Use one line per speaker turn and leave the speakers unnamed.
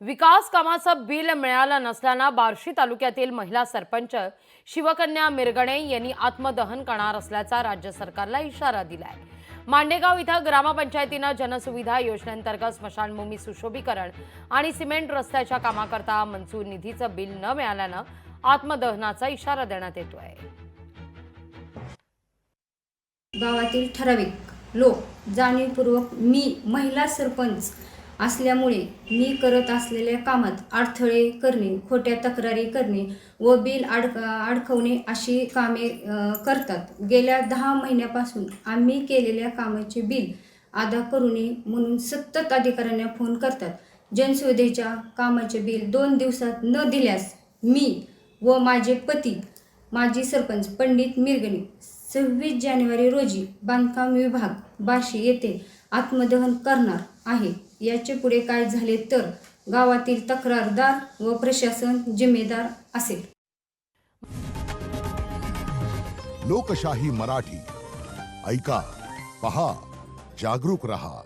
विकास कामाचं बिल मिळालं नसल्यानं बार्शी तालुक्यातील महिला सरपंच शिवकन्या मिरगणे यांनी आत्मदहन करणार असल्याचा राज्य सरकारला इशारा दिलाय। मांडेगाव इथं ग्रामपंचायतीनं जनसुविधा योजनेअंतर्गत स्मशानभूमी सुशोभीकरण आणि सिमेंट रस्त्याच्या कामाकरता मंजूर निधीचं बिल न मिळाल्यानं आत्मदहनाचा इशारा देण्यात येतोय।
गावातील ठराविक लोक जाणीवपूर्वक मी महिला सरपंच असल्यामुळे मी करत असलेल्या कामात अडथळे करणे, खोट्या तक्रारी करणे व बिल अडकवणे अशी कामे करतात। गेल्या 10 महिन्यापासून आम्ही केलेल्या कामाचे बिल अदा करू नये म्हणून सतत अधिकाऱ्यांना फोन करतात। जनसुविधेच्या कामाचे बिल 2 दिवसात न दिल्यास मी व माझे पती माजी सरपंच पंडित मिरगणे 26 जानेवारी रोजी बांधकाम विभाग बार्शी येथे आत्मदहन करणार आहे। याचे पुढे काय झाले तर गावातील तक्रारदार व प्रशासन जिम्मेदार असेल।
लोकशाही मराठी ऐका, पहा, जागरूक रहा।